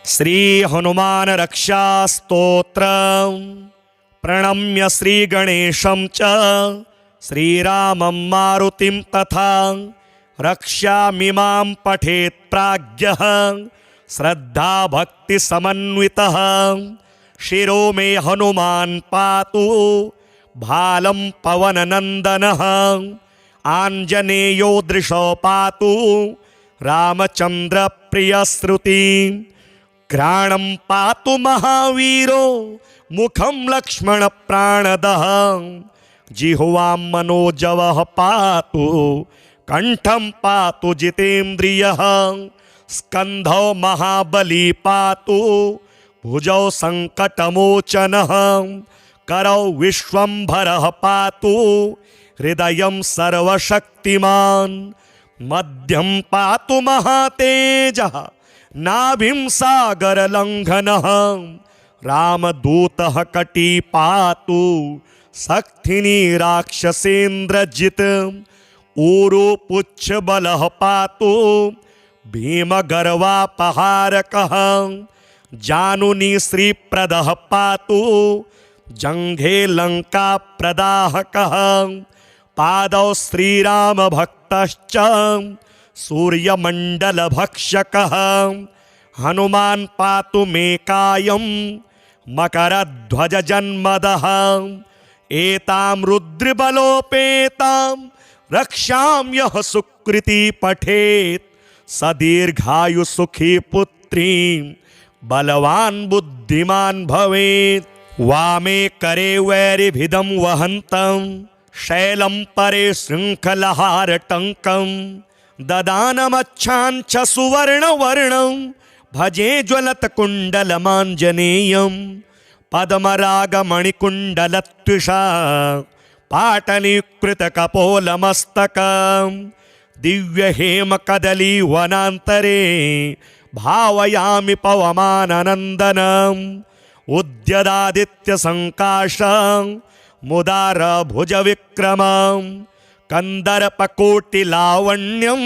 श्री हनुमान रक्षा स्तोत्र। प्रणम्य श्री गणेशं च श्रीरामं मारुतिं तथा रक्षामिमां पठेत् प्राज्ञः श्रद्धा भक्ति समन्वितः। शिरो मे हनुमान पातु भालं पवननन्दनः। आञ्जनेयो दृशो पातु रामचन्द्र प्रियश्रुति। घ्राणं पातु महावीरो मुखं लक्ष्मण प्राणदः। जिह्वां मनोजवः पातु कंठं पातु जितेन्द्रियः। स्कन्धौ महाबली पातु भुजौ संकटमोचनः। करौ विश्वम्भरः पातु हृदयं सर्वशक्तिमान्। मध्यं पातु महातेजः नाभिं सागरलङ्घनः। रामदूतः कटी पातु सक्थिनी राक्षसेन्द्रजित्। ऊरु पुच्छबलः पातु भीमगर्वापहारकः। जानुनी श्रीप्रदः पातु जङ्घे लङ्काप्रदाहकः। पादौ श्रीरामभक्तश्च सूर्यमण्डलभक्षकः। हनुमान् पातु मे कायं मकरध्वजजन्मदः। एतां रुद्रबलोपेतां रक्षां यः सुकृती पठेत् स दीर्घायुसुखी पुत्रीं बलवान् बुद्धिमान् भवेत्। वामे करे वैरिभिदं वहन्तं शैलं परे शृङ्खलहारटङ्कं। ददानमच्छाञ्च सुवर्णवर्णं भजे ज्वलत्कुण्डलमाञ्जनेयं। पद्मरागमणिकुण्डलत्विषा पाटलीकृतकपोलमस्तकं। दिव्यहेमकदलीवनान्तरे भावयामि पवमाननन्दनम्। उद्यदादित्यसङ्काशं मुदारभुजविक्रमं। कन्दर्पकोटिलावण्यं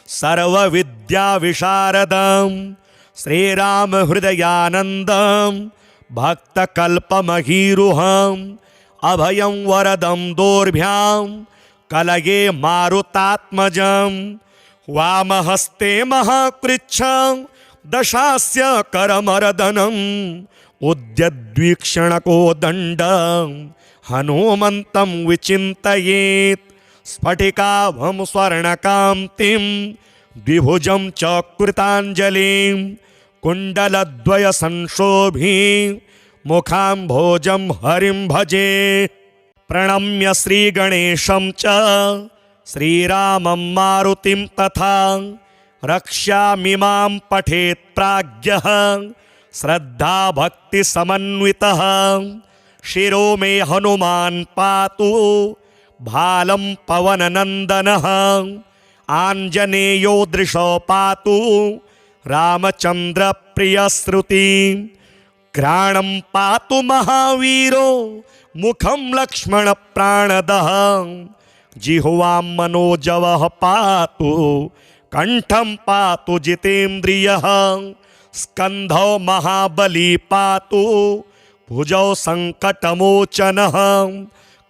सर्वविद्याविशारदं। श्रीरामहृदयानन्दं भक्तकल्पमहीरुहम्। अभयं वरदं दोर्भ्यां कलये मारुतात्मजं। वामहस्ते महाकृच्छं दशास्य करमर्दनम्। उद्यद्वीक्षणकोदण्डं हनुमन्तं विचिन्तयेत्। स्फटिकाभं स्वर्णकान्तिं द्विभुजं च कृताञ्जलिं। कुण्डलद्वयसंशोभी मुखाम्भोजं हरिं भजे। प्रणम्य श्रीगणेशं च श्रीरामं मारुतिं तथा रक्षामिमां पठेत् प्राज्ञः श्रद्धा भक्ति समन्वितः। शिरो मे हनुमान पातु भालं पवननन्दनः। आञ्जनेयो दृशो पातु रामचन्द्र प्रियश्रुति। घ्राणं पातु महावीरो मुखं लक्ष्मण प्राणदः। जिह्वां मनोजवः पातु कंठं पातु जितेन्द्रियः। स्कन्धौ महाबली पातु भुजौ संकटमोचनः।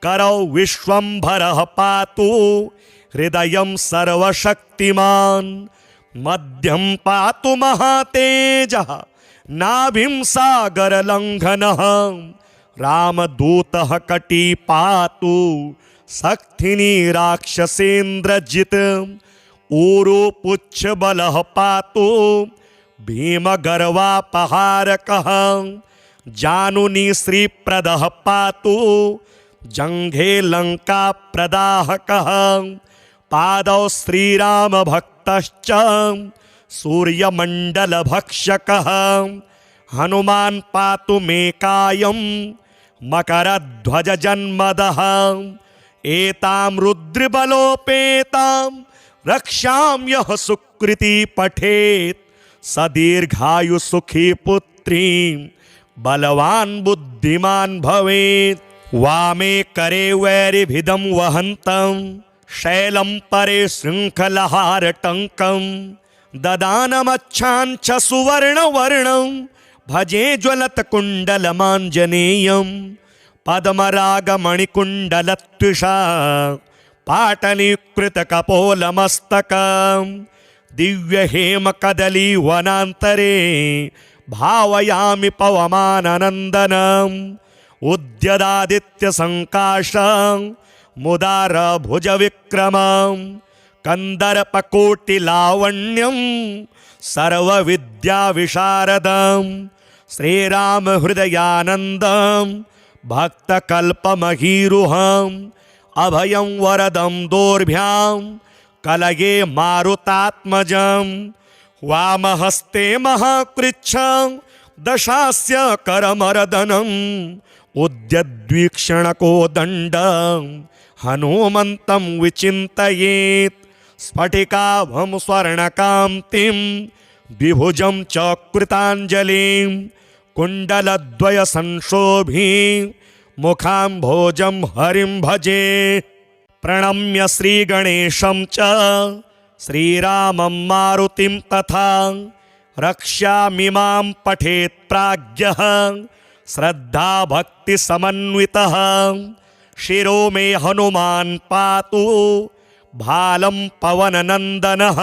करौ विश्वम्भरः पातु हृदयं सर्वशक्तिमान्। मध्यं पातु महातेजः नाभिं सागरलङ्घनः। रामदूतः कटी पातु सक्थिनी राक्षसेन्द्रजित्। ऊरु पुच्छबलः पातु भीमगर्वापहारकः। जानुनी श्रीप्रदः पातु जङ्घे लङ्काप्रदाहकः। पादौ श्रीरामभक्तश्च सूर्यमण्डलभक्षकः। हनुमान् पातु मे कायं मकरध्वजजन्मदः। एतां रुद्रबलोपेतां रक्षां यः सुकृती पठेत् स दीर्घायुसुखी पुत्रीं बलवान् बुद्धिमान् भवेत्। वामे करे वैरिभिदं वहन्तं शैलं परे शृङ्खलहारटङ्कं। ददानमच्छाञ्च सुवर्णवर्णं भजे ज्वलत्कुण्डलमाञ्जनेयं पद्मरागमणिकुण्डलत्विषा पाटलीकृतकपोलमस्तकं दिव्यहेमकदलीवनान्तरे भावयामि पवमाननन्दनम् उद्यदादित्यसङ्काशं मुदारभुजविक्रमं कन्दर्पकोटिलावण्यं सर्वविद्याविशारदं श्रीरामहृदयानन्दं भक्तकल्पमहीरुहम् अभयं वरदं दोर्भ्यां कलये मारुतात्मजं वामहस्ते महाकृच्छं दशास्य करमर्दनम् उद्यद्वीक्षणकोदण्डं हनुमन्तं विचिन्तयेत् स्फटिकाभं स्वर्णकान्तिं द्विभुजं च कृताञ्जलिं कुण्डलद्वयसंशोभी मुखाम्भोजं हरिं भजे प्रणम्य श्रीगणेशं च श्रीरामं मारुतिं तथा रक्ष्यामिमां पठेत् प्राज्ञः श्रद्धा भक्ति समन्वितः शिरो मे हनुमान् पातु भालं पवननन्दनः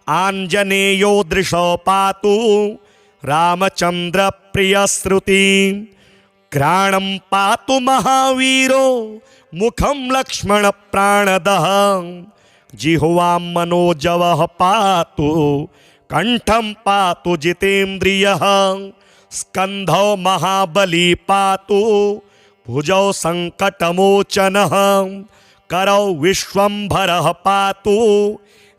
आञ्जनेयो दृशो पातु रामचन्द्र प्रियश्रुति घ्राणं पातु महावीरो मुखं लक्ष्मण प्राणदः जिह्वां मनोजवः पातु कंठं पातु जितेन्द्रियः स्कन्धौ महाबली पातु भुजौ संकटमोचनः करौ विश्वम्भरः पातु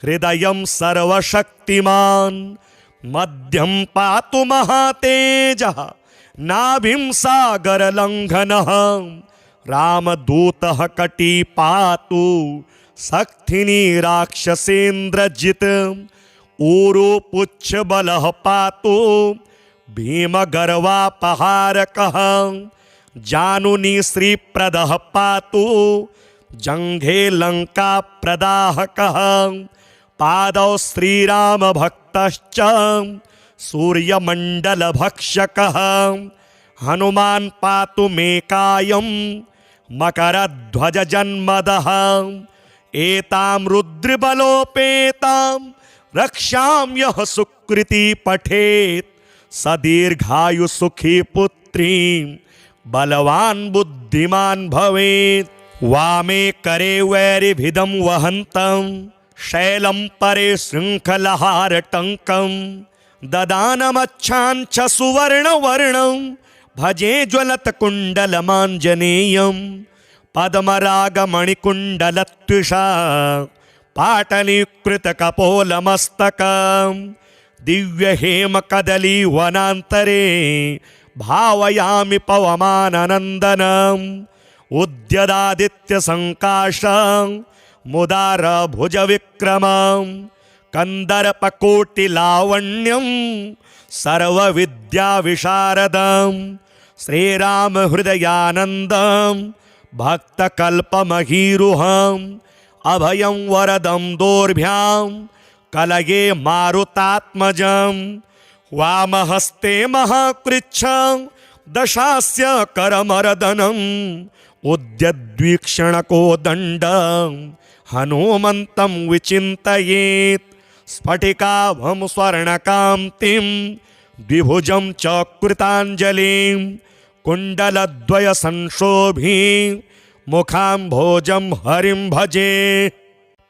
हृदयं सर्वशक्तिमान् मध्यं पातु महातेजः नाभिं सागरलङ्घनः रामदूतः कटी पातु सक्थिनी राक्षसेन्द्रजित् ऊरो पुच्छबलः पातु भीमगर्वापहारकः जानुनी श्रीप्रदः पातु जङ्घे लङ्काप्रदाहकः पादौ श्रीरामभक्तश्च सूर्यमण्डलभक्षकः हनुमान् पातु मे कायं मकरध्वजजन्मदः एतां रुद्रबलोपेतां रक्षाम्यः सुकृती पठेत् सदीर्घायु सुखी पुत्रीं बलवान् बुद्धिमान् भवेत् वामे करे वैरिभिदं वहन्तं शैलं परे शृङ्खलहारटङ्कं ददानमच्छाञ्च सुवर्णवर्णं भजे ज्वलत्कुण्डलमाञ्जनेयं पद्मरागमणिकुण्डलत्विषा पाटलीकृतकपोलमस्तकं दिव्यहेमकदलीवनान्तरे भावयामि पवमाननन्दनम् उद्यदादित्यसङ्काशं मुदारभुजविक्रमं कन्दर्पकोटिलावण्यं सर्वविद्याविशारदं श्रीरामहृदयानन्दं भक्तकल्पमहीरुहम् अभयं वरदं दोर्भ्यां कलये मारुतात्मजं वामहस्ते महाकृच्छं दशास्य करमर्दनम् उद्यद्वीक्षणकोदण्डं हनुमन्तं विचिन्तयेत् स्फटिकाभं स्वर्णकान्तिं द्विभुजं च कृताञ्जलिं कुण्डलद्वयसंशोभी मुखाम्भोजं हरिं भजे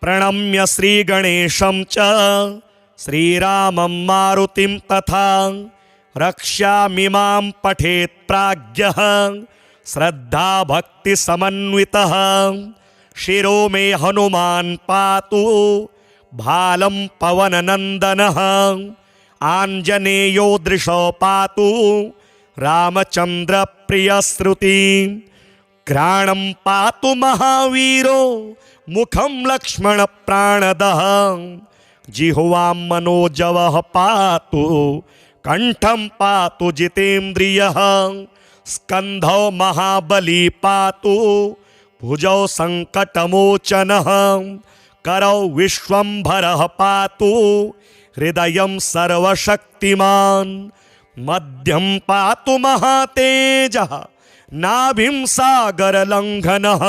प्रणम्य श्रीगणेशं च श्रीरामं मारुतिं तथा रक्ष्यामिमां पठेत् प्राज्ञः श्रद्धा भक्ति समन्वितः शिरो मे हनुमान् पातु भालं पवननन्दनः आञ्जनेयो दृशो पातु रामचन्द्र प्रियश्रुति घ्राणं पातु महावीरो मुखं लक्ष्मण प्राणदः जिह्वां मनोजवः पातु कंठं पातु जितेन्द्रियः स्कन्धौ महाबली पातु भुजौ संकटमोचनः करौ विश्वम्भरः पातु हृदयं सर्वशक्तिमान् मध्यं पातु महातेजः नाभिं सागरलङ्घनः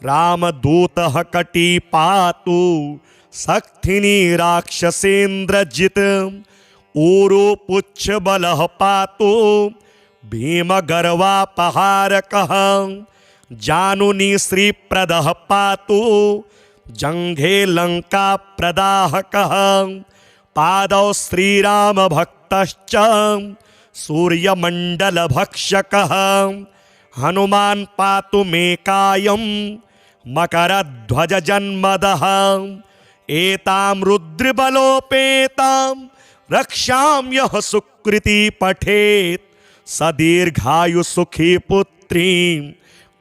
रामदूतः कटी पातु सक्थिनी राक्षसेन्द्रजित् ऊरु पुच्छबलः पातु भीमगर्वापहारकः जानुनी श्रीप्रदः पातु जङ्घे लङ्काप्रदाहकः पादौ श्रीरामभक्तश्च सूर्यमण्डलभक्षकः हनुमान् पातु मे कायं मकरध्वजजन्मदः एतां रुद्रबलोपेतां रक्षां यः सुकृती पठेत् स दीर्घायुसुखी पुत्रीं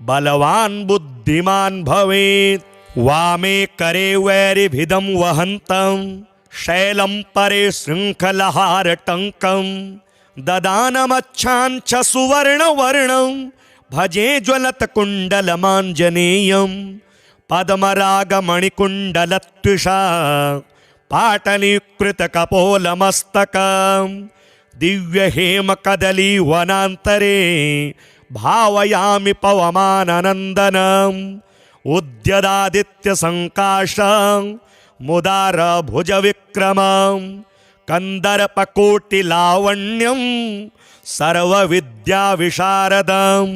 बलवान् बुद्धिमान् भवेत्। वामे करे वैरिभिदं वहन्तं शैलं परे शृङ्खलहारटङ्कं ददानमच्छाञ्च सुवर्णवर्णं भजे ज्वलत्कुण्डलमाञ्जनेयं पद्मरागमणिकुण्डलत्विषा पाटलीकृतकपोलमस्तकं दिव्यहेमकदलीवनान्तरे भावयामि पवमाननन्दनम् उद्यदादित्यसङ्काशं मुदारभुजविक्रमं कन्दर्पकोटिलावण्यं सर्वविद्याविशारदं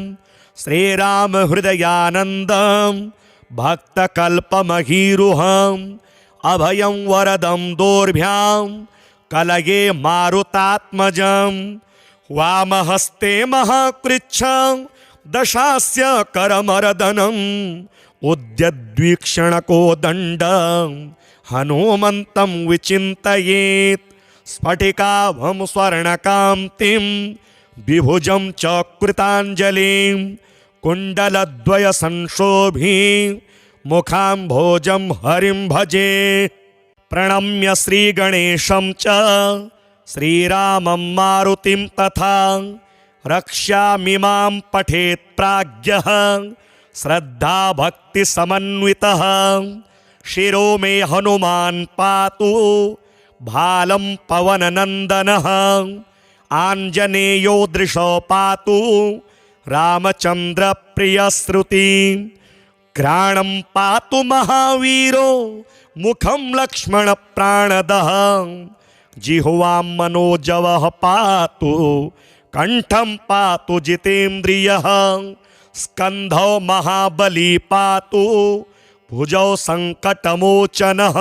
श्रीरामहृदयानन्दं भक्तकल्पमहीरुहम् अभयं वरदं दोर्भ्यां कलये मारुतात्मजं वामहस्ते महाकृच्छं दशास्य करमर्दनम् उद्यद्वीक्षणकोदण्डं हनुमन्तं विचिन्तयेत् स्फटिकाभं स्वर्णकान्तिं विभुजं च कृताञ्जलिं कुण्डलद्वयसंशोभी मुखाम्भोजं हरिं भजे। प्रणम्य श्रीगणेशं च श्रीरामं मारुतिं तथा रक्ष्यामिमां पठेत् प्राज्ञः श्रद्धा भक्ति समन्वितः शिरो मे हनुमान् पातु भालं पवननन्दनः आञ्जनेयो दृशो पातु रामचन्द्र प्रियश्रुति घ्राणं पातु महावीरो मुखं लक्ष्मण प्राणदः जिह्वां मनोजवः पातु कंठं पातु जितेन्द्रियः स्कन्धौ महाबली पातु भुजौ संकटमोचनः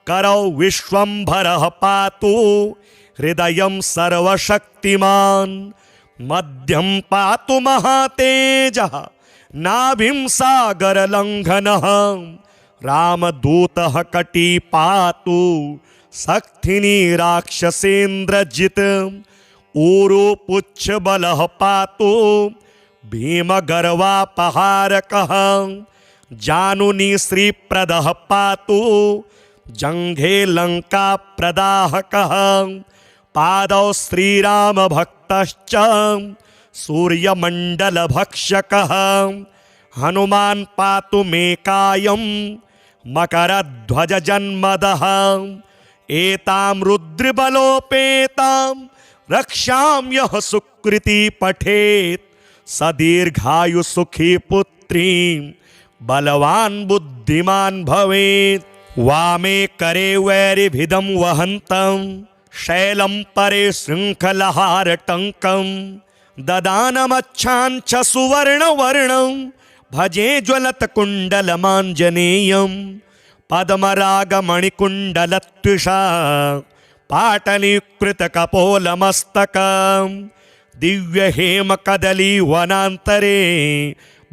करौ विश्वम्भरः पातु हृदयं सर्वशक्तिमान् मध्यं पातु महातेजः नाभिं सागरलङ्घनः रामदूतः कटी पातु सक्थिनी राक्षसेन्द्रजित् ऊरु पुच्छबलः पातु भीमगर्वापहारकः जानुनी श्रीप्रदः पातु जङ्घे लङ्काप्रदाहकः पादौ श्रीरामभक्तश्च सूर्यमण्डलभक्षकः हनुमान् पातु मे कायं मकरध्वजजन्मदः एतां रुद्रबलोपेतां रक्षां यः सुकृती पठेत् स दीर्घायुसुखी पुत्रीं बलवान् बुद्धिमान् भवेत्। वामे करे वैरिभिदं वहन्तं शैलं परे शृङ्खलहारटङ्कं ददानमच्छाञ्च सुवर्णवर्णं भजे ज्वलत्कुण्डलमाञ्जनेयं पद्मरागमणिकुण्डलत्विषा पाटलीकृतकपोलमस्तकं दिव्यहेमकदलीवनान्तरे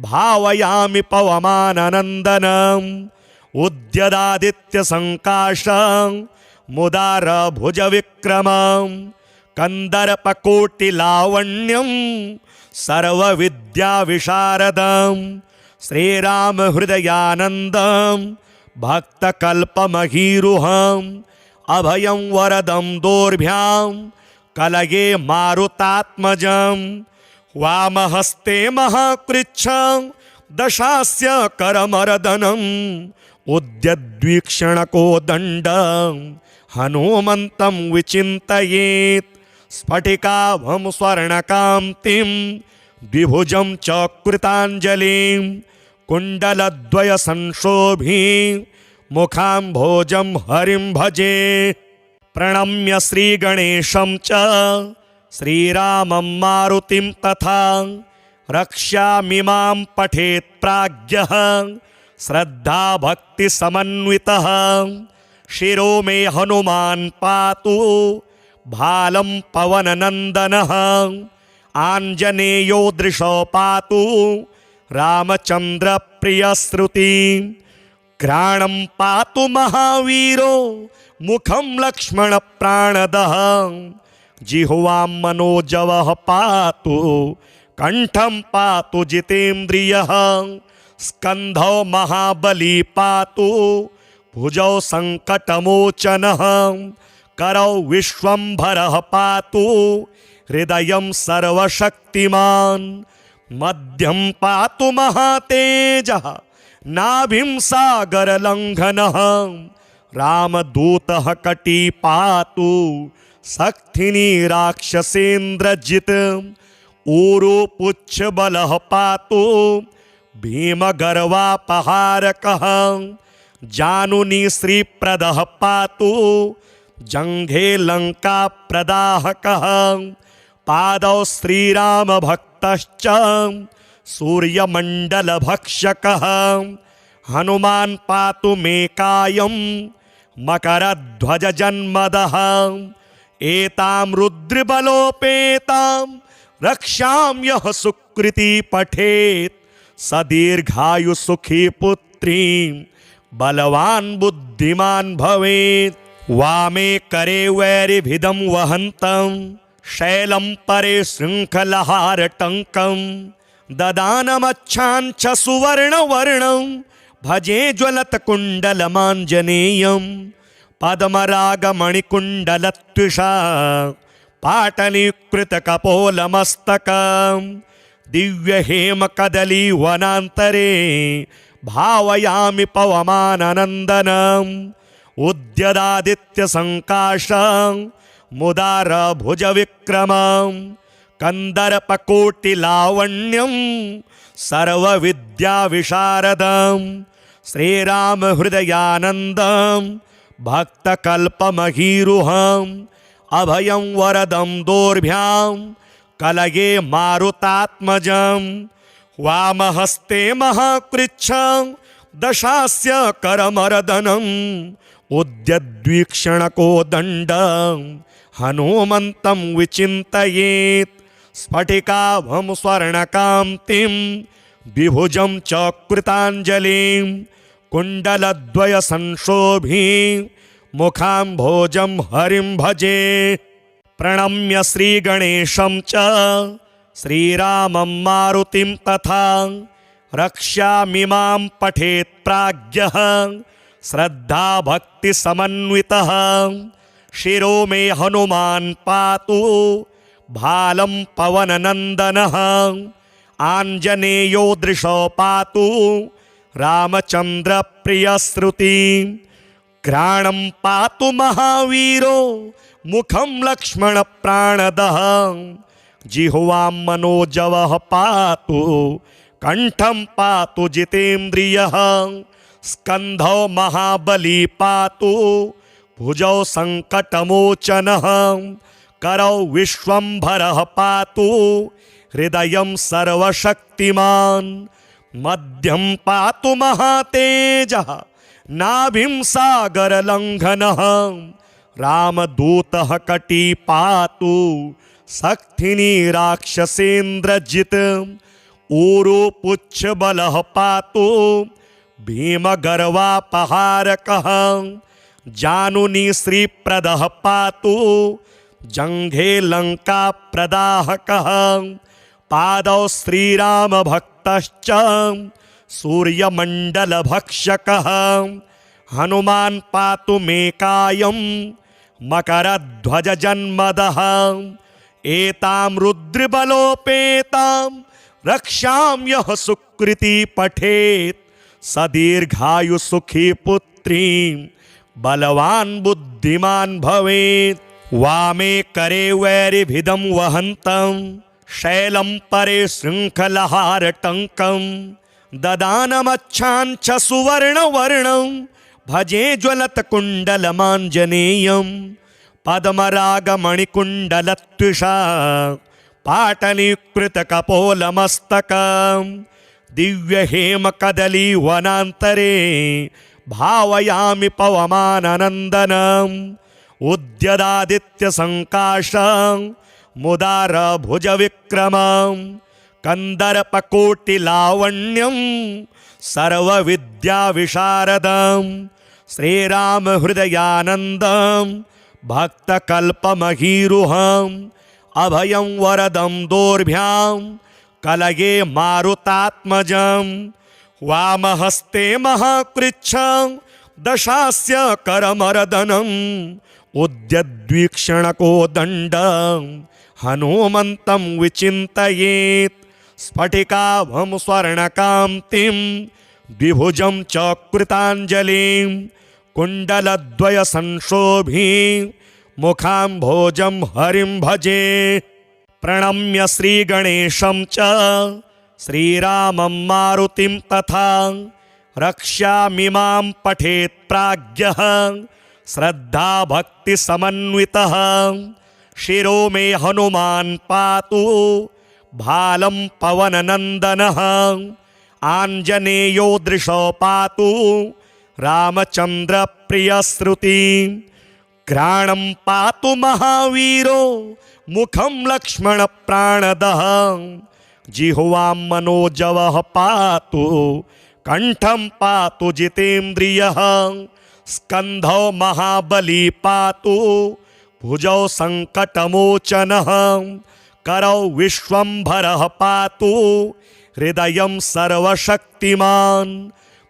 भावयामि पवमाननन्दनम् उद्यदादित्यसङ्काशं मुदारभुजविक्रमं कन्दर्पकोटिलावण्यं सर्वविद्याविशारदं श्रीरामहृदयानन्दं भक्तकल्पमहीरुहम् अभयं वरदं दोर्भ्यां कलये मारुतात्मजं वामहस्ते महाकृच्छं दशास्य करमर्दनम् उद्यद्वीक्षणकोदण्डं हनुमन्तं विचिन्तयेत् स्फटिकाभं स्वर्णकान्तिं द्विभुजं च कृताञ्जलिं कुण्डलद्वयसंशोभी मुखाम्भोजं हरिं भजे। प्रणम्य श्रीगणेशं च श्रीरामं मारुतिं तथा रक्ष्यामिमां पठेत् प्राज्ञः श्रद्धाभक्तिसमन्वितः। शिरो मे हनुमान् पातु भालं पवननन्दनः आञ्जनेयो दृशो पातु रामचन्द्रप्रियश्रुति। घ्राणं पातु महावीरो मुखं लक्ष्मणप्राणदः जिह्वां मनोजवः पातु कंठं पातु जितेन्द्रियः। स्कन्धौ महाबली पातु भुजौ सङ्कटमोचनः करौ विश्वम्भरः पातु हृदयं सर्वशक्तिमान्। मध्यं पातु महातेजः नाभिं सागरलङ्घनः रामदूतः कटी पातु सक्थिनी राक्षसेन्द्रजित्। ऊरो पुच्छबलः पातु भीमगर्वापहारकः जानुनी श्रीप्रदः पातु जङ्घे लङ्काप्रदाहकः। पादौ श्रीरामभक्तश्च सूर्यमण्डलभक्षकः हनुमान् पातु मे कायं मकरध्वजजन्मदः। एतां रुद्रबलोपेतां रक्षां यः सुकृती पठेत् सदीर्घायुसुखी पुत्रीं बलवान् बुद्धिमान् भवेत्। वामे करे वैरिभिदं वहन्तं शैलं परे शृङ्खलहारटङ्कं ददानमच्छाञ्च सुवर्णवर्णं भजे ज्वलत्कुण्डलमाञ्जनेयं। पद्मरागमणिकुण्डलत्विषा पाटलीकृतकपोलमस्तकं दिव्यहेमकदलीवनान्तरे भावयामि पवमाननन्दनम्। उद्यदादित्यसङ्काशं मुदारभुजविक्रमं कन्दर्पकोटिलावण्यं सर्वविद्याविशारदं श्रीरामहृदयानन्दं भक्तकल्पमहीरुहम् अभयं वरदं दोर्भ्यां कलये मारुतात्मजं। वामहस्ते महाकृच्छं दशास्य करमर्दनम् उद्यद्वीक्षणकोदण्डं हनुमन्तं विचिन्तयेत् स्फटिकाभं स्वर्णकान्तिं द्विभुजं च कृताञ्जलिं कुण्डलद्वयसंशोभी मुखाम्भोजं हरिं भजे। प्रणम्य श्रीगणेशं च श्रीरामं मारुतिं तथा रक्ष्यामिमां पठेत् प्राज्ञः श्रद्धाभक्तिसमन्वितः। शिरो मे हनुमान् पातु भालं पवननन्दनः आञ्जनेयो दृशो पातु रामचन्द्रप्रियश्रुति। घ्राणं पातु महावीरो मुखं लक्ष्मणप्राणदः जिह्वां मनोजवः पातु कंठं पातु जितेन्द्रियः। स्कन्धौ महाबली पातु भुजौ सङ्कटमोचनः करौ विश्वम्भरः पातु हृदयं सर्वशक्तिमान्। मध्यं पातु महातेजः नाभिं सागरलङ्घनः रामदूतः कटी पातु सक्थिनी राक्षसेन्द्रजित्। ऊरो पुच्छबलः पातु भीमगर्वापहारकः जानुनी श्रीप्रदः पातु जङ्घे लङ्काप्रदाहकः। पादौ श्रीरामभक्तश्च सूर्यमण्डलभक्षकः हनुमान् पातु मे कायं मकरध्वजजन्मदः। एतां रुद्रबलोपेतां रक्षां यः सुकृती पठेत् सदीर्घायुसुखी पुत्रीं बलवान् बुद्धिमान् भवेत्। वामे करे वैरिभिदं वहन्तं शैलं परे शृङ्खलहारटङ्कं ददानमच्छाञ्च सुवर्णवर्णं भजे ज्वलत्कुण्डलमाञ्जनेयं पद्मरागमणिकुण्डलत्विषा पाटलीकृतकपोलमस्तकं दिव्यहेमकदलीवनान्तरे भावयामि पवमाननन्दनम् उद्यदादित्यसङ्काशं मुदारभुजविक्रमं कन्दर्पकोटिलावण्यं सर्वविद्याविशारदं श्रीरामहृदयानन्दं भक्तकल्पमहीरुहम् अभयं वरदं दोर्भ्यां कलये मारुतात्मजं वामहस्ते महाकृच्छं दशास्य करमर्दनम् उद्यद्वीक्षणकोदण्डं हनुमन्तं विचिन्तयेत् स्फटिकाभं स्वर्णकान्तिं द्विभुजं च कृताञ्जलिं कुण्डलद्वयसंशोभी मुखाम्भोजं हरिं भजे। प्रणम्य श्रीगणेशं च श्रीरामं मारुतिं तथा रक्ष्यामिमां पठेत् प्राज्ञः श्रद्धा भक्ति समन्वितः। शिरो मे हनुमान् पातु भालं पवननन्दनः आञ्जनेयो दृशो पातु रामचन्द्र प्रियश्रुति। घ्राणं पातु महावीरो मुखं लक्ष्मण प्राणदः जिह्वां मनोजवः पातु कंठं पातु जितेन्द्रियः। स्कन्धौ महाबली पातु भुजौ संकटमोचनः करौ विश्वम्भरः पातु हृदयं सर्वशक्तिमान्।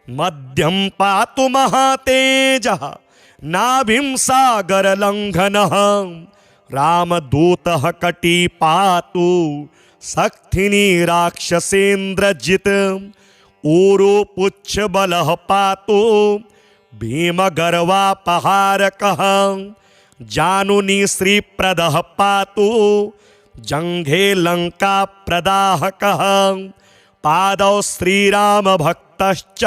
मध्यं पातु महातेजः नाभिं सागरलङ्घनः रामदूतः कटी पातु सक्थिनी राक्षसेन्द्रजित्। ऊरो पुच्छबलः पातु भीमगर्वापहारकः जानुनी श्रीप्रदः पातु जङ्घे लङ्काप्रदाहकः। पादौ श्रीरामभक्तश्च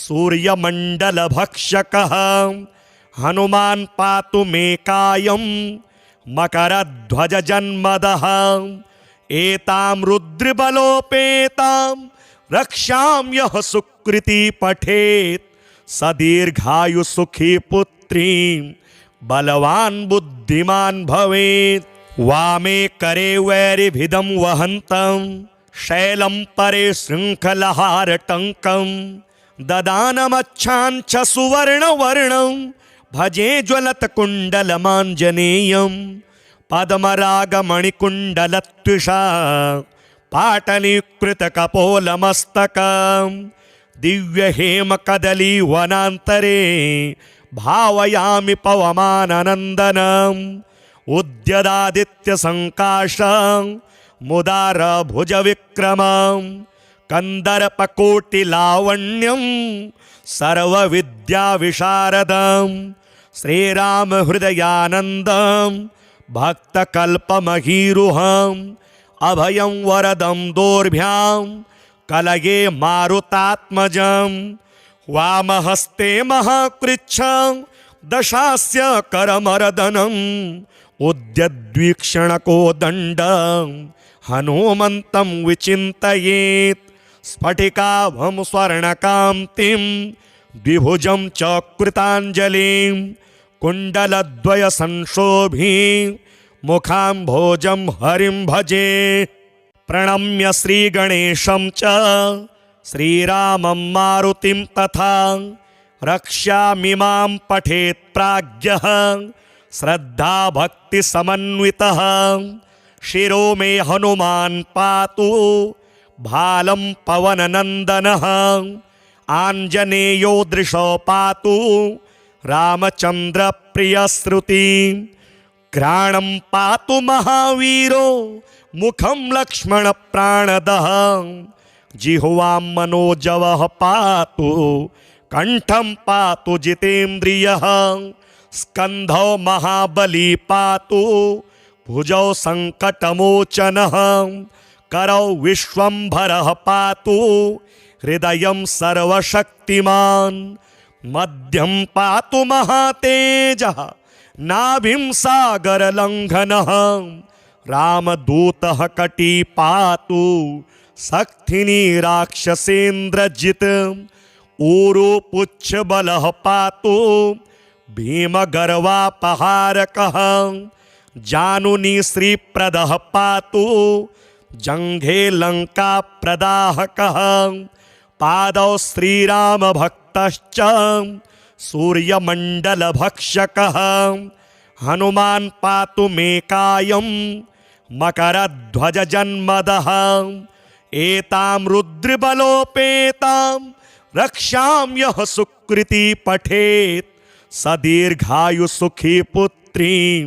सूर्यमण्डलभक्षकः हनुमान् पातु मे कायं मकरध्वजजन्मदः। एतां रुद्रबलोपेतां रक्षां यः सुकृती पठेत् स दीर्घायु सुखी पुत्रीं बलवान् बुद्धिमान् भवेत्। वामे करे वैरिभिदं वहन्तं शैलं परे शृङ्खलहारटङ्कं ददानमच्छाञ्च सुवर्णवर्णं भजे ज्वलत्कुण्डलमाञ्जनेयं पद्मरागमणिकुण्डलत्विषा पाटलीकृतकपोलमस्तकं दिव्यहेमकदलीवनान्तरे भावयामि पवमाननन्दनम् उद्यदादित्यसङ्काशं मुदारभुजविक्रमं कन्दर्पकोटिलावण्यं सर्वविद्याविशारदं श्रीरामहृदयानन्दं भक्तकल्पमहीरुहम् अभयं वरदं दोर्भ्यां कलये मारुतात्मजं वामहस्ते महाकृच्छं दशास्य करमर्दनम् उद्यद्वीक्षणकोदण्डं हनुमन्तं विचिन्तयेत् स्फटिकाभं स्वर्णकान्तिं द्विभुजं च कृताञ्जलिं कुण्डलद्वयसंशोभी मुखाम्भोजं हरिं भजे। प्रणम्य श्रीगणेशं च श्रीरामं मारुतिं तथा रक्ष्यामिमां पठेत् प्राज्ञः श्रद्धा भक्ति समन्वितः। शिरो मे हनुमान् पातु भालं पवननन्दनः आञ्जनेयो दृशो पातु रामचन्द्र प्रियश्रुति। घ्राणं पातु महावीरो मुखं लक्ष्मण प्राणदः जिह्वां मनोजवः पातु कंठं पातु जितेन्द्रियः स्कन्धौ महाबली पातु भुजौ संकटमोचनः करौ विश्वंभरः पातु हृदयं सर्वशक्तिमान् मध्यं पातु महातेजः नाभिं सागरलङ्घनः रामदूतः कटी पातु सक्थिनी राक्षसेन्द्रजित् ऊरु पुच्छबलः पातु भीमगर्वापहारकः जानुनी श्रीप्रदः पातु जङ्घे लङ्काप्रदाहकः पादौ श्रीरामभक्तश्च सूर्यमण्डलभक्षकः हनुमान् पातु मे कायं मकरध्वजजन्मदः एतां रुद्रबलोपेतां रक्षां यः सुकृती पठेत् स दीर्घायुसुखी पुत्रीं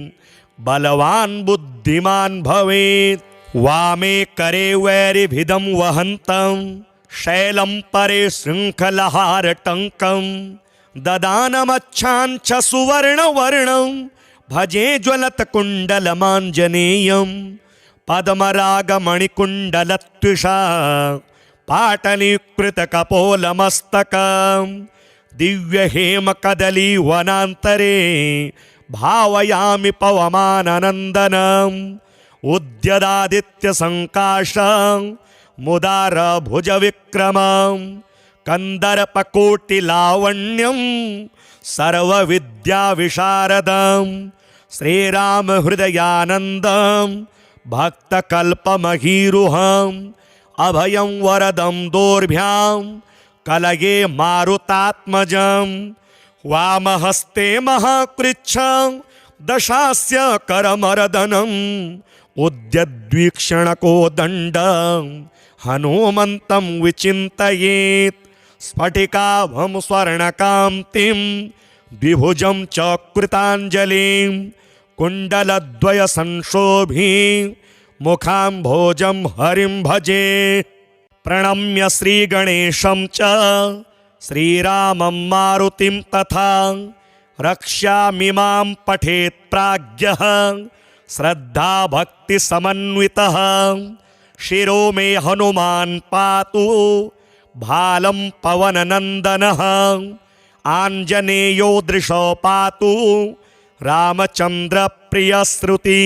बलवान् बुद्धिमान् भवेत्। वामे करे वैरिभिदं वहन्तं शैलं परे शृङ्खलहारटङ्कं ददानमच्छाञ्च सुवर्णवर्णं भजे ज्वलत्कुण्डलमाञ्जनेयं पद्मरागमणिकुण्डलत्विषा पाटलीकृतकपोलमस्तकं दिव्यहेमकदलीवनान्तरे भावयामि पवमाननन्दनम् उद्यदादित्यसङ्काशं मुदारभुजविक्रमं कन्दर्पकोटिलावण्यं सर्वविद्याविशारदं श्रीरामहृदयानन्दं भक्तकल्पमहीरुहम् अभयं वरदं दोर्भ्यां कलये मारुतात्मजं वामहस्ते महाकृच्छं दशास्य करमर्दनम् उद्यद्वीक्षणकोदण्डं हनुमन्तं विचिन्तयेत् स्फटिकाभं स्वर्णकान्तिं द्विभुजं च कृताञ्जलिं कुण्डलद्वयसंशोभिं मुखाम्भोजं हरिं भजे। प्रणम्य श्रीगणेशं च श्रीरामं मारुतिं तथा रक्ष्यामिमां पठेत् प्राज्ञः श्रद्धा भक्ति समन्वितः शिरो मे हनुमान् पातु भालं पवननन्दनः आञ्जनेयो दृशो पातु रामचन्द्रप्रियश्रुति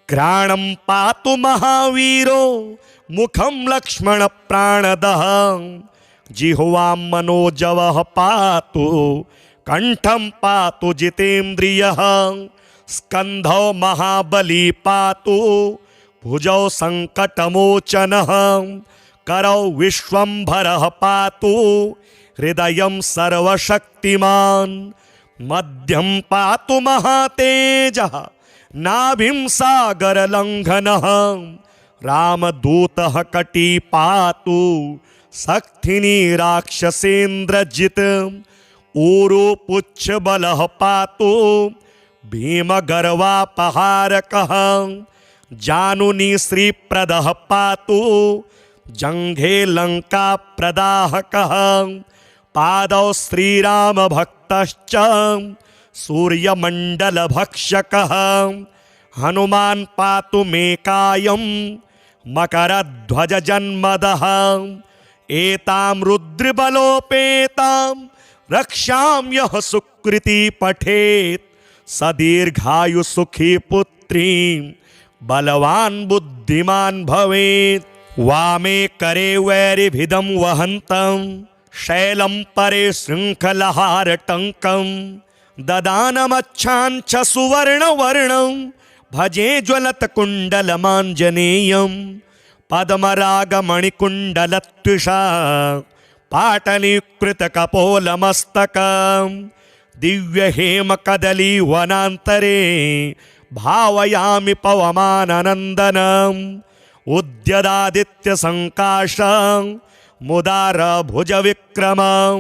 घ्राणं पातु महावीरो मुखं लक्ष्मणप्राणदः जिह्वां मनोजवः पातु कंठं पातु जितेन्द्रियः स्कन्धौ महाबली पातु भुजौ संकटमोचनः करौ विश्वंभरः पातु हृदयं सर्वशक्तिमान् मध्यं पातु महातेजः नाभिं सागरलङ्घनः रामदूतः कटी पातु सक्थिनी राक्षसेन्द्रजित् ऊरु पुच्छबलः पातु भीमगर्वापहारकः जानुनी श्रीप्रदः पातु जङ्घे लङ्काप्रदाहकः पादौ श्रीरामभक्तश्च सूर्यमण्डलभक्षकः हनुमान् पातु मे कायं मकरध्वजजन्मदः एतां रुद्रबलोपेतां रक्षां यः सुकृती पठेत् स दीर्घायुसुखी पुत्रीं बलवान् बुद्धिमान् भवेत्। वामे करे वैरिभिदं वहन्तं शैलं परे शृङ्खलहारटङ्कं ददानमच्छाञ्च सुवर्णवर्णं भजे ज्वलत्कुण्डलमाञ्जनेयं पद्मरागमणिकुण्डलत्विषा पाटलीकृतकपोलमस्तकं दिव्यहेमकदलीवनान्तरे भावयामि पवमाननन्दनम् उद्यदादित्यसङ्काशं मुदारभुजविक्रमं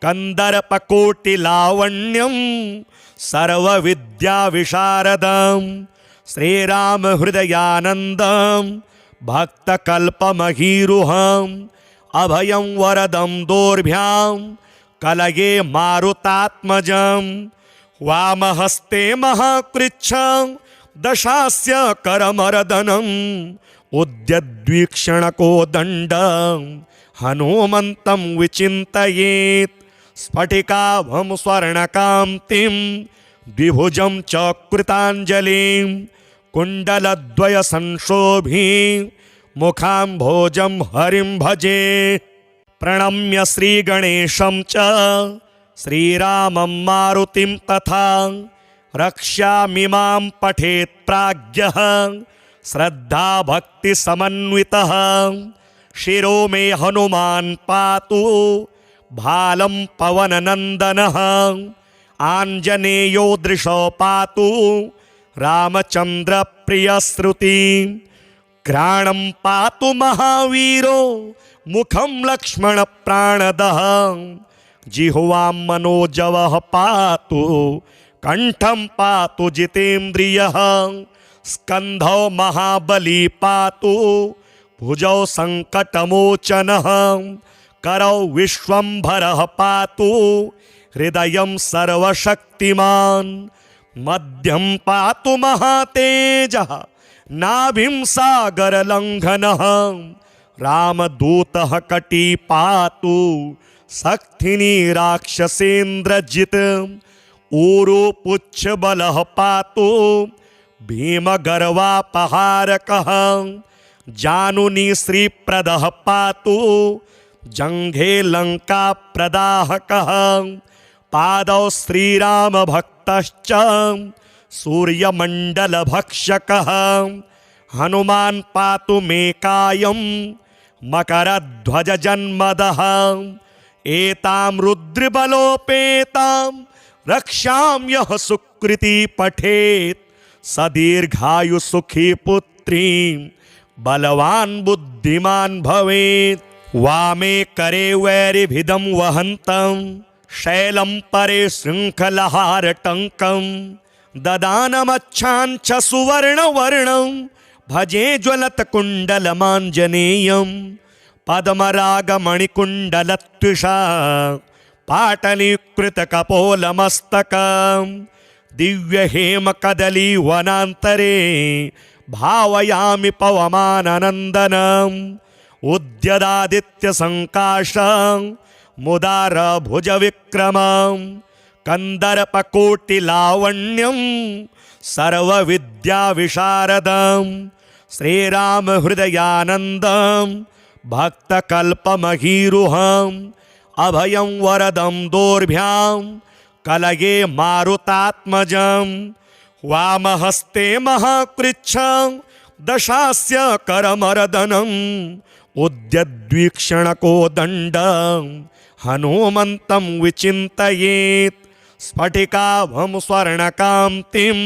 कन्दर्पकोटिलावण्यं सर्वविद्याविशारदं श्रीरामहृदयानन्दं भक्तकल्पमहीरुहम् अभयं वरदं दोर्भ्यां कलये मारुतात्मजं वामहस्ते महाकृच्छं दशास्य करमर्दनम् उद्यद्वीक्षणकोदण्डं हनुमन्तं विचिन्तयेत् स्फटिकाभं स्वर्णकान्तिं द्विभुजं च कृताञ्जलिं कुण्डलद्वयसंशोभी मुखाम्भोजं हरिं भजे। प्रणम्य श्रीगणेशं च श्रीरामं मारुतिं तथा रक्ष्यामिमां पठेत् प्राज्ञः श्रद्धाभक्तिसमन्वितः। शिरो मे हनुमान् पातु भालं पवननन्दनः आञ्जनेयो दृशो पातु रामचन्द्रप्रियश्रुति। घ्राणं पातु महावीरो मुखं लक्ष्मणप्राणदः जिह्वां मनोजवः पातु कंठं पातु जितेन्द्रियः। स्कन्धौ महाबली पातु भुजौ सङ्कटमोचनः करौ विश्वम्भरः पातु हृदयं सर्वशक्तिमान्। मध्यं पातु महातेजः नाभिं सागरलङ्घनः रामदूतः कटी पातु सक्थिनी राक्षसेन्द्रजित्। ऊरो पुच्छबलः पातु भीमगर्वापहारकः जानुनी श्रीप्रदः पातु जङ्घे लङ्काप्रदाहकः। पादौ श्रीरामभक्तश्च सूर्यमण्डलभक्षकः हनुमान् पातु मे कायं मकरध्वजजन्मदः। एतां रुद्रबलोपेतां रक्षां यः सुकृती पठेत् सदीर्घायु सुखी पुत्रीं बलवान् बुद्धिमान् भवेत्। वामे करे वैरिभिदं वहन्तं शैलं परे शृङ्खलहारटङ्कं ददानमच्छाञ्च सुवर्णवर्णं भजे ज्वलत्कुण्डलमाञ्जनेयं। पद्मरागमणिकुण्डलत्विषा पाटलीकृतकपोलमस्तकं दिव्यहेमकदलीवनान्तरे भावयामि पवमाननन्दनम्। उद्यदादित्यसङ्काशं मुदारभुजविक्रमं कन्दर्पकोटिलावण्यं सर्वविद्याविशारदं श्रीरामहृदयानन्दं भक्तकल्पमहीरुहम् अभयं वरदं दोर्भ्यां कलये मारुतात्मजं वामहस्ते महाकृच्छं दशास्य करमर्दनम् उद्यद्वीक्षणकोदण्डं हनुमन्तं विचिन्तयेत् स्फटिकाभं स्वर्णकान्तिं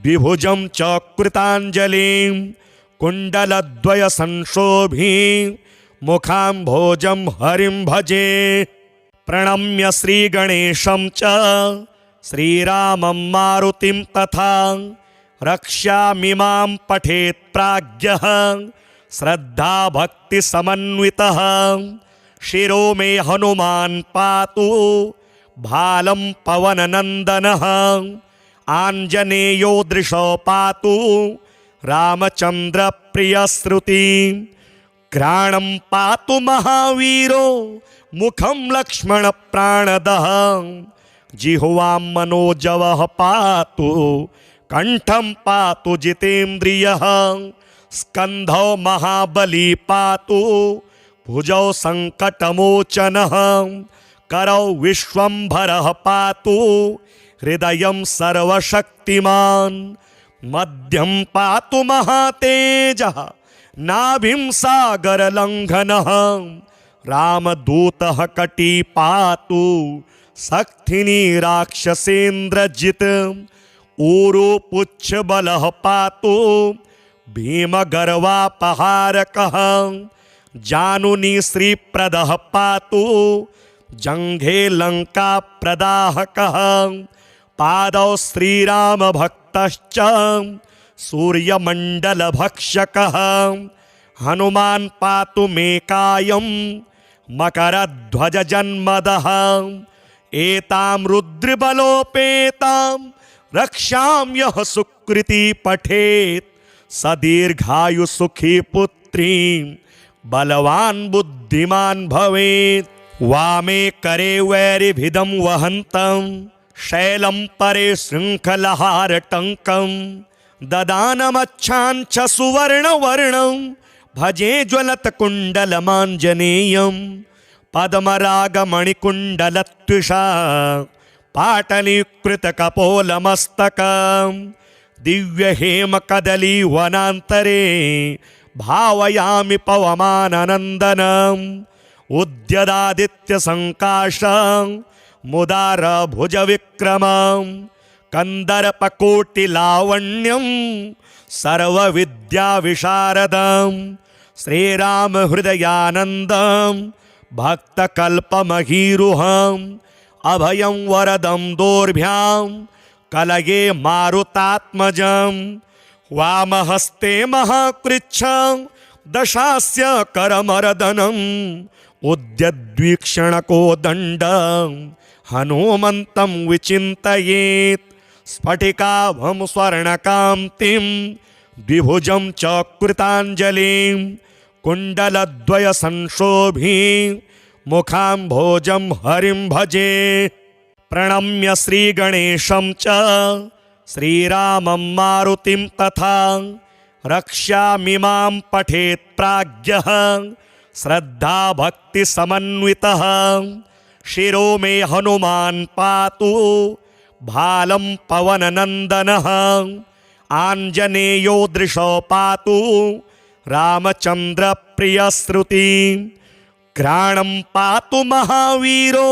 द्विभुजं च कृताञ्जलिं कुण्डलद्वयसंशोभी मुखाम्भोजं हरिं भजे। प्रणम्य श्रीगणेशं च श्रीरामं मारुतिं तथा रक्ष्यामिमां पठेत् प्राज्ञः श्रद्धाभक्तिसमन्वितः। शिरो मे हनुमान् पातु भालं पवननन्दनः आञ्जनेयो दृशो पातु रामचन्द्रप्रियश्रुति। घ्राणं पातु महावीरो मुखं लक्ष्मणप्राणदः जिह्वां मनोजवः पातु कंठं पातु जितेन्द्रियः। स्कन्धौ महाबली पातु भुजौ सङ्कटमोचनः करौ विश्वम्भरः पातु हृदयं सर्वशक्तिमान्। मध्यं पातु महातेजः नाभिं सागरलङ्घनः रामदूतः कटी पातु सक्थिनी राक्षसेन्द्रजित्। ऊरो पुच्छबलः पातु भीमगर्वापहारकः जानुनी श्रीप्रदः पातु जङ्घे लङ्काप्रदाहकः। पादौ श्रीरामभक्तश्च सूर्यमण्डलभक्षकः हनुमान् पातु मे कायं मकरध्वजजन्मदः एतां रुद्रबलोपेतां रक्षां यः सुकृती पठेत् स दीर्घायु सुखी पुत्रीं बलवान् बुद्धिमान् भवेत्। वामे करे वैरिभिदं वहन्तं शैलं परे शृङ्खलहारटङ्कं ददानमच्छाञ्च सुवर्णवर्णं भजे ज्वलत्कुण्डलमाञ्जनेयं पद्मरागमणिकुण्डलत्विषा पाटलीकृतकपोलमस्तकं दिव्यहेमकदलीवनान्तरे भावयामि पवमाननन्दनम् उद्यदादित्यसङ्काशं मुदारभुजविक्रमं कन्दर्पकोटिलावण्यं सर्वविद्याविशारदं श्रीरामहृदयानन्दं भक्तकल्पमहीरुहम् अभयं वरदं दोर्भ्यां कलये मारुतात्मजं वामहस्ते महाकृच्छं दशास्य करमर्दनम् उद्यद्वीक्षणकोदण्डं हनुमन्तं विचिन्तयेत् स्फटिकाभं स्वर्णकान्तिं द्विभुजं च कृताञ्जलिं कुण्डलद्वयसंशोभिं मुखाम्भोजं हरिं भजे। प्रणम्य श्रीगणेशं च श्रीरामं मारुतिं तथा रक्ष्यामिमां पठेत् प्राज्ञः श्रद्धा भक्ति समन्वितः शिरो मे हनुमान् पातु भालं पवननन्दनः आञ्जनेयो दृशो पातु रामचन्द्र प्रियश्रुति घ्राणं पातु महावीरो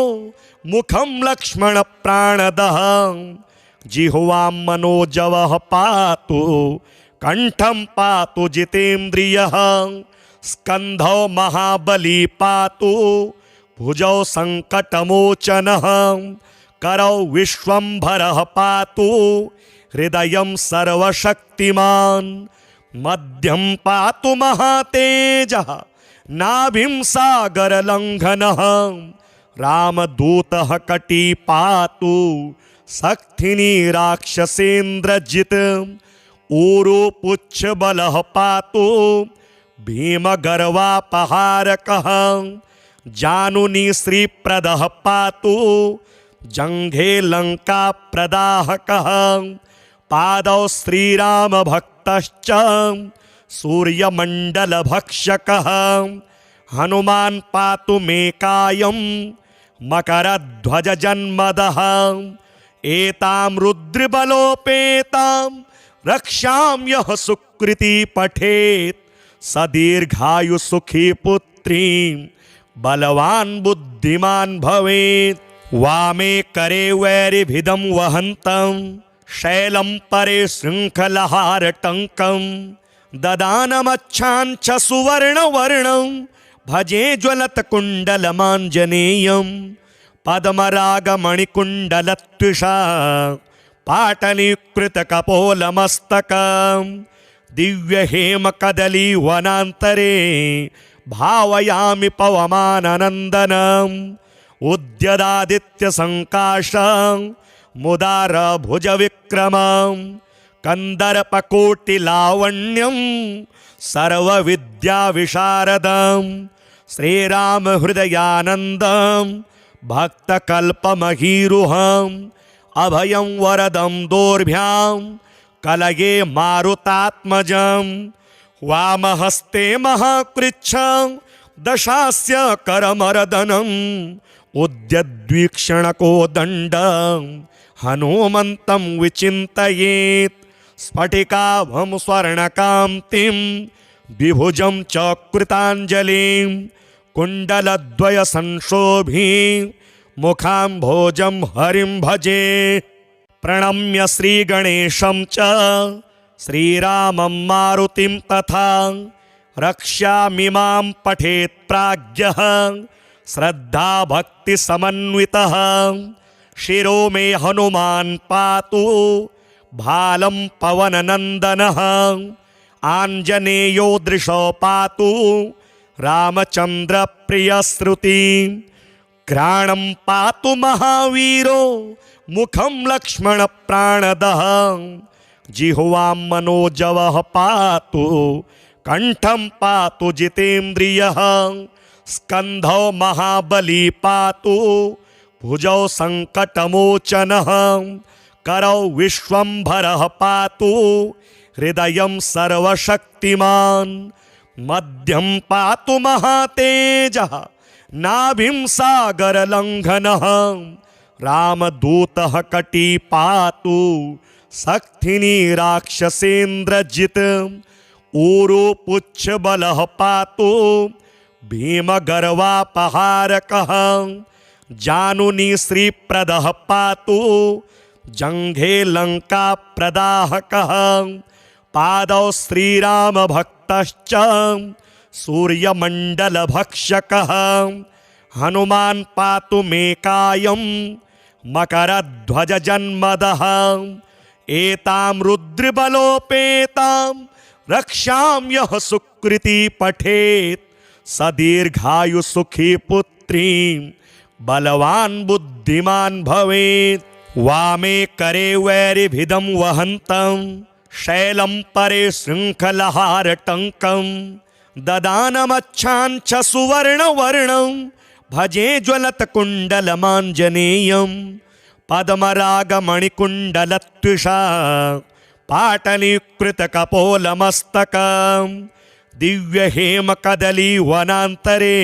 मुखं लक्ष्मण प्राणदः जिह्वां मनोजवः पातु कंठं पातु जितेन्द्रियः स्कन्धौ महाबली पातु भुजौ संकटमोचनः करौ विश्वम्भरः पातु हृदयं सर्वशक्तिमान् मध्यं पातु महातेजः नाभिं सागरलङ्घनः रामदूतः कटी पातु सक्थिनी राक्षसेन्द्रजित् ऊरु पुच्छबलः पातु भीमगर्वापहारकः जानुनी श्रीप्रदः पातु जङ्घे लङ्काप्रदाहकः पादौ श्रीरामभक्तश्च सूर्यमण्डलभक्षकः हनुमान् पातु मे कायं मकरध्वजजन्मदः एतां रुद्रबलोपेतां रक्षां यः सुकृती पठेत् स दीर्घायु सुखी पुत्रीं बलवान् बुद्धिमान् भवेत्। वामे करे वैरिभिदं वहन्तं शैलं परे शृङ्खलहारटङ्कं ददानमच्छाञ्च सुवर्णवर्णं भजे ज्वलत्कुण्डलमाञ्जनेयं पद्मरागमणिकुण्डलत्विषा पाटलीकृतकपोलमस्तकं दिव्यहेमकदलीवनान्तरे भावयामि पवमाननन्दनम् उद्यदादित्यसङ्काशं मुदारभुजविक्रमं कन्दर्पकोटिलावण्यं सर्वविद्याविशारदं श्रीरामहृदयानन्दं भक्तकल्पमहीरुहम् अभयं वरदं दोर्भ्यां कलये मारुतात्मजं वामहस्ते महाकृच्छं दशास्य करमर्दनम् उद्यद्वीक्षणकोदण्डं हनुमन्तं विचिन्तयेत् स्फटिकाभं स्वर्णकान्तिं द्विभुजं च कृताञ्जलिं कुण्डलद्वयसंशोभिं मुखाम्भोजं हरिं भजे। प्रणम्य श्रीगणेशं च श्रीरामं मारुतिं तथा रक्ष्यामिमां पठेत् प्राज्ञः श्रद्धा भक्ति समन्वितः शिरो मे हनुमान् पातु भालं पवननन्दनः आञ्जनेयो दृशो पातु रामचन्द्रप्रियश्रुति घ्राणं पातु महावीरो मुखं लक्ष्मणप्राणदः जिह्वां मनोजवः पातु कंठं पातु जितेन्द्रियः स्कन्धौ महाबली पातु भुजौ संकटमोचनः करौ विश्वम्भरः पातु हृदयं सर्वशक्तिमान् मध्यं पातु महातेजः नाभिं सागरलङ्घनः रामदूतः कटी पातु सक्थिनी राक्षसेन्द्रजित् ऊरो पुच्छबलः पातु भीमगर्वापहारकः जानुनी श्रीप्रदः पातु जङ्घे लङ्काप्रदाहकः पादौ श्रीरामभक्तश्च सूर्यमण्डलभक्षकः हनुमान् पातु मे कायं मकरध्वजजन्मदः एतां रुद्रबलोपेतां रक्षां यः सुकृती पठेत् सदीर्घायुसुखी पुत्रीं बलवान् बुद्धिमान् भवेत् वामे करे वैरिभिदं वहन्तं शैलं परे शृङ्खलहारटङ्कं ददानमच्छाञ्च सुवर्णवर्णं भजे ज्वलत्कुण्डलमाञ्जनेयं पद्मरागमणिकुण्डलत्विषा पाटलीकृतकपोलमस्तकं दिव्यहेमकदलीवनान्तरे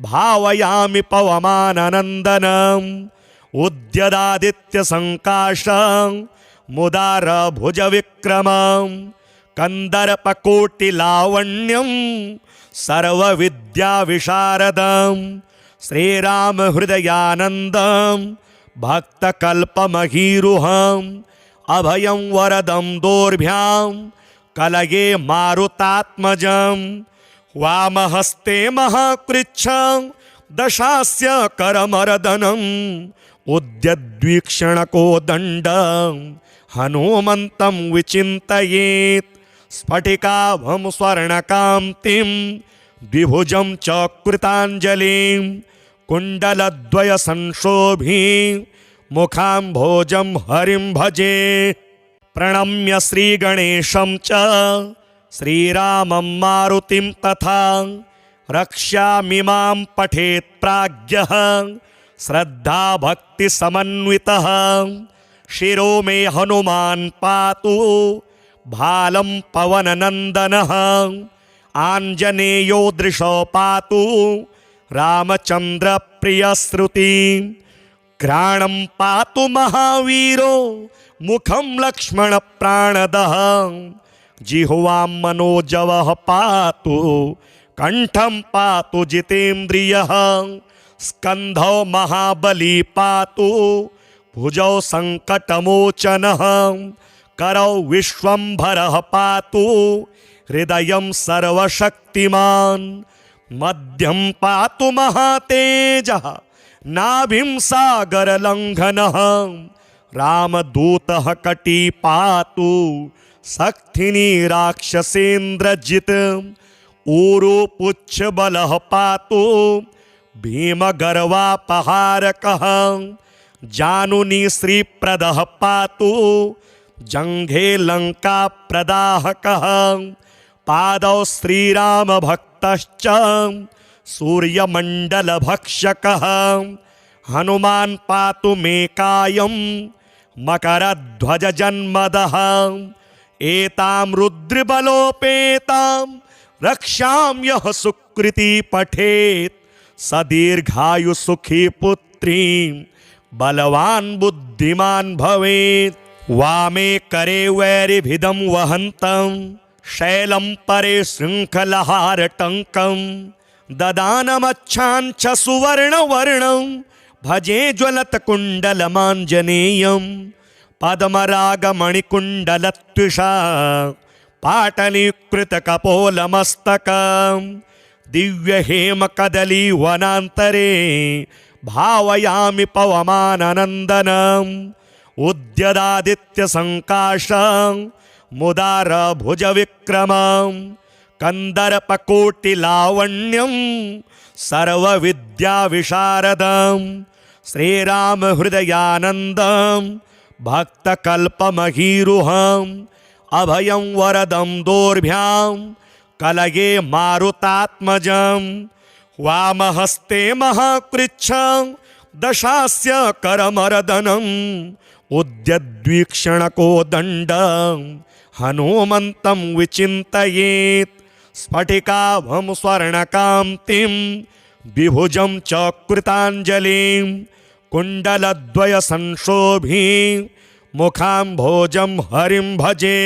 भावयामि पवमाननन्दनम् उद्यदादित्यसङ्काशं मुदारभुजविक्रमं कन्दर्पकोटिलावण्यं सर्वविद्याविशारदं श्रीरामहृदयानन्दं भक्तकल्पमहीरुहम् अभयं वरदं दोर्भ्यां कलये मारुतात्मजं वामहस्ते महाकृच्छं दशास्य करमर्दनम् उद्यद्वीक्षणकोदण्डं हनुमन्तं विचिन्तयेत् स्फटिकाभं स्वर्णकान्तिं द्विभुजं च कृताञ्जलिं कुण्डलद्वयसंशोभिं मुखाम्भोजं हरिं भजे प्रणम्य श्रीगणेशं च श्रीरामं मारुतिं तथा रक्ष्यामिमां पठेत् प्राज्ञः श्रद्धाभक्तिसमन्वितः शिरो मे हनुमान् पातु भालं पवननन्दनः आञ्जनेयो दृशो पातु रामचन्द्रप्रियश्रुति घ्राणं पातु महावीरो मुखं लक्ष्मणप्राणदः जिह्वां मनोजवः पातु कंठं पातु जितेन्द्रियः स्कन्धौ महाबली पातु भुजौ संकटमोचनः करौ विश्वम्भरः पातु हृदयं सर्वशक्तिमान् मध्यं पातु महातेजः नाभिं सागरलङ्घनः रामदूतः कटी पातु सक्थिनी राक्षसेन्द्रजित् ऊरो पुच्छबलः पातु भीमगर्वापहारकः जानुनी श्रीप्रदः पातु जङ्घे लङ्काप्रदाहकः पादौ श्रीरामभक्तश्च सूर्यमण्डलभक्षकः हनुमान् पातु मे कायं मकरध्वजजन्मदः एतां रुद्रबलोपेतां रक्षां यः सुकृती पठेत् सदीर्घायुसुखी पुत्रीं बलवान् बुद्धिमान् भवेत् वामे करे वैरिभिदं वहन्तं शैलं परे शृङ्खलहारटङ्कं ददानमच्छाञ्च सुवर्णवर्णं भजे ज्वलत्कुण्डलमाञ्जनेयं पद्मरागमणिकुण्डलत्विषा पाटलीकृतकपोलमस्तकं दिव्यहेमकदलीवनान्तरे भावयामि पवमाननन्दनम् उद्यदादित्यसङ्काशं मुदारभुजविक्रमं कंदर्पकोटिलावण्यं सर्वविद्याविशारदं श्रीरामहृदयानन्दं भक्तकल्पमहीरुहम् अभयं वरदं दोर्भ्यां कलये मारुतात्मजं वामहस्ते महाकृच्छं दशास्य करमर्दनम् उद्यद्वीक्षणकोदण्डं हनुमन्तं विचिन्तयेत् स्फटिकाभं स्वर्णकान्तिं विभुजं च कृताञ्जलिं कुण्डलद्वयसंशोभी मुखाम्भोजं हरिं भजे।